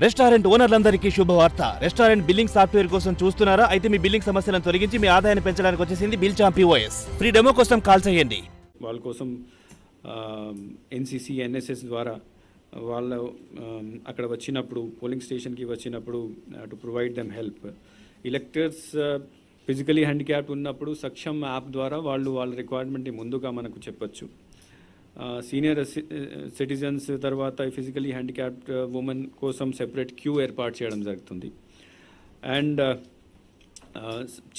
Restaurant ఓనర్లందరికీ శుభవార్త. Restaurant billing software కోసం చూస్తున్నారా? అయితే మీ బిల్లింగ్ సమస్యలను తొలగించి మీ ఆదాయాన్ని పెంచడానికి వచ్చేసింది బిల్చాంప్ POS. ఫ్రీ డెమో కోసం కాల్ చేయండి. వాళ్ళ కోసం NCC NSS ద్వారా వాళ్ళ అక్కడ వచ్చినప్పుడు పోలింగ్ స్టేషన్కి వచ్చినప్పుడు to provide them help. Electors physically handicapped ఉన్నప్పుడు సక్షమ్ యాప్ ద్వారా వాళ్ళ రిక్వైర్మెంట్ని ముందుగా మనకు చెప్పొచ్చు. సీనియర్ సిటిజన్స్ తర్వాత ఫిజికలీ హ్యాండిక్యాప్డ్ ఉమెన్ కోసం సెపరేట్ క్యూ ఏర్పాటు చేయడం జరుగుతుంది. And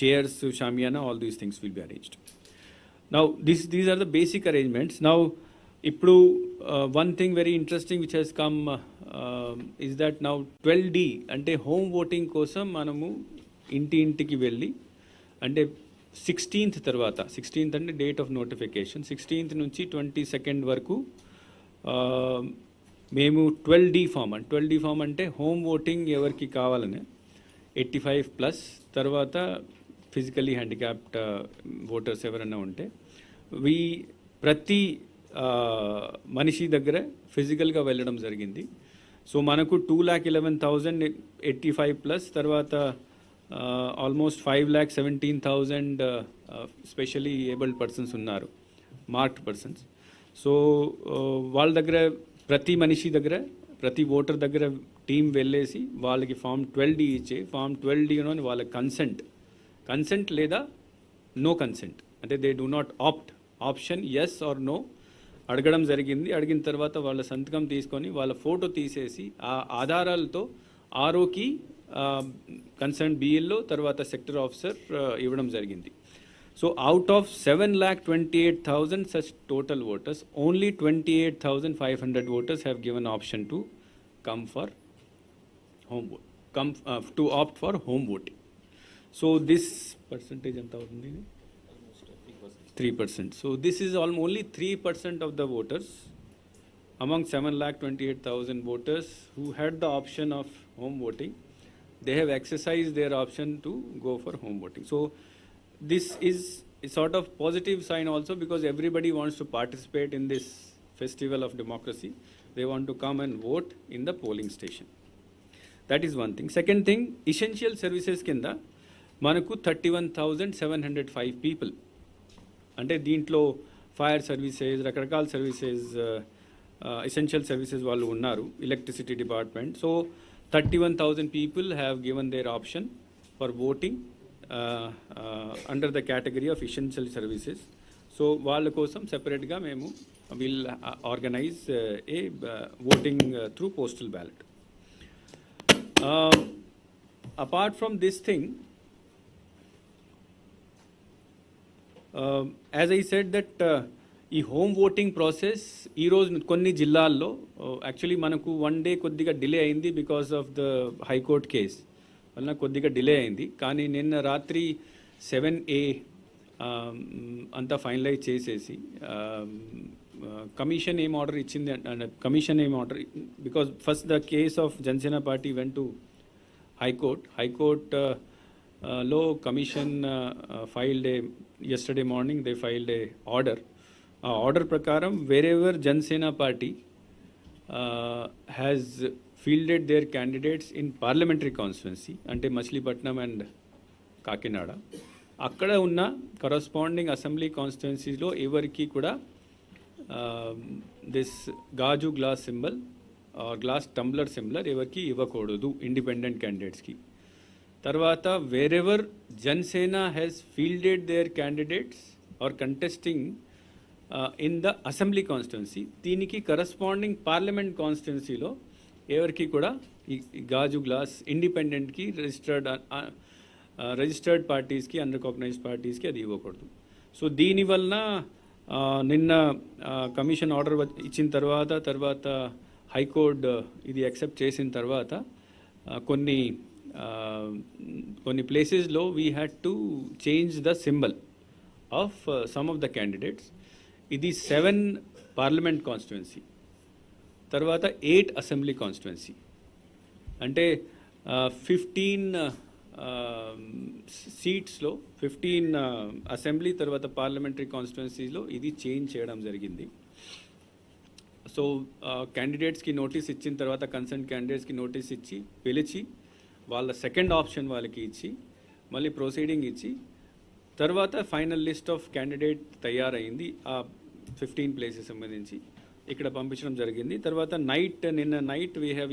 chairs, shamiana, all these things will be arranged. Now these are the basic arrangements. Now ఇప్పుడు one thing very interesting which has come is that now 12D అంటే home voting కోసం మనము ఇంటికి వెళ్ళి, అంటే 16th తర్వాత, 16th అంటే డేట్ ఆఫ్ నోటిఫికేషన్, 16th నుంచి 22nd వరకు మేము 12D ఫామ్ అంటే హోమ్ ఓటింగ్ ఎవరికి కావాలని 85+ తర్వాత ఫిజికలీ హ్యాండిక్యాప్డ్ ఓటర్స్ ఎవరైనా ఉంటే ప్రతి మనిషి దగ్గర ఫిజికల్గా వెళ్ళడం జరిగింది. సో మనకు 2,11,000 85+ తర్వాత ఆల్మోస్ట్ 5,17,000 స్పెషలీ ఏబుల్డ్ పర్సన్స్ ఉన్నారు, మార్క్డ్ పర్సన్స్. సో వాళ్ళ దగ్గర ప్రతి మనిషి దగ్గర, ప్రతి ఓటర్ దగ్గర టీం వెళ్ళేసి వాళ్ళకి ఫామ్ 12D ఇచ్చే, ఫామ్ 12Dలోని వాళ్ళ కన్సెంట్ లేదా నో కన్సెంట్ అంటే they do not option yes or no అడగడం జరిగింది. అడిగిన తర్వాత వాళ్ళ సంతకం తీసుకొని వాళ్ళ ఫోటో తీసేసి ఆ ఆధారాలతో ఆర్ఓకి కన్సర్న్ BLO తర్వాత సెక్టర్ ఆఫీసర్ ఇవ్వడం జరిగింది. So out of 7,28,000 such total voters, only 28,500 voters have given option to come for to opt for home voting. So this percentage ఎంత అవుతుంది? 3%. So this is only 3% of the voters among 7,28,000 voters who had the option of home voting. They have exercised their option to go for home voting. So this is a sort of positive sign also, because everybody wants to participate in this festival of democracy. They want to come and vote in the polling station. That is one thing. Second thing, essential services kinda manaku 31,705 people. అంటే దీంట్లో fire services, రకరకాల services, essential services వాళ్ళు ఉన్నారు, electricity department. So 31,000 people have given their option for voting under the category of essential services. So వాళ్ళ కోసం సెపరేట్గా మేము will organise A voting through postal ballot. Apart from this thing, as I said that ఈ home voting process ఈరోజు కొన్ని జిల్లాల్లో actually మనకు 1 day కొద్దిగా డిలే అయింది because of the high court case వలన కొద్దిగా డిలే అయింది. కానీ నిన్న రాత్రి 7A అంతా ఫైనలైజ్ చేసేసి కమిషన్ ఏం ఆర్డర్ ఇచ్చింది, కమిషన్ ఏం order, because first the case of Janasena party went to high court లో commission filed yesterday morning they filed a order. Order prakaram wherever Jansena party has fielded their candidates in parliamentary constituency ante Machilipatnam and Kakinada, akkada unna corresponding assembly constituencies lo evariki kuda this gaju glass symbol or glass tumbler symbol evariki ivakodudu independent candidates ki. తర్వాత wherever Janasena has fielded their candidates are contesting in the assembly constituency, దీనికి corresponding parliament కాన్స్టిట్యున్సీలో ఎవరికి కూడా ఈ గాజు glass ఇండిపెండెంట్కి registered పార్టీస్కి, అన్రికగ్నైజ్డ్ పార్టీస్కి అది ఇవ్వకూడదు. సో దీనివలన నిన్న కమిషన్ ఆర్డర్ ఇచ్చిన తర్వాత హైకోర్టు ఇది యాక్సెప్ట్ చేసిన తర్వాత కొన్ని ప్లేసెస్లో we had to change the symbol of some of the candidates. ఇది 7 పార్లమెంట్ కాన్స్టిట్యున్సీ, తర్వాత 8 అసెంబ్లీ కాన్స్టిట్యున్సీ, అంటే 15 సీట్స్లో 15 అసెంబ్లీ తర్వాత పార్లమెంటరీ కాన్స్టిట్యున్సీలో ఇది చేంజ్ చేయడం జరిగింది. సో క్యాండిడేట్స్కి నోటీస్ ఇచ్చిన తర్వాత కన్సర్న్ క్యాండిడేట్స్కి నోటీస్ ఇచ్చి పిలిచి వాళ్ళ సెకండ్ ఆప్షన్ వాళ్ళకి ఇచ్చి మళ్ళీ ప్రొసీడింగ్ ఇచ్చి తర్వాత ఫైనల్ లిస్ట్ ఆఫ్ క్యాండిడేట్ తయారైంది ఆ 15 ప్లేసెస్ సంబంధించి ఇక్కడ పంపించడం జరిగింది. తర్వాత నిన్న నైట్ వీ హ్యావ్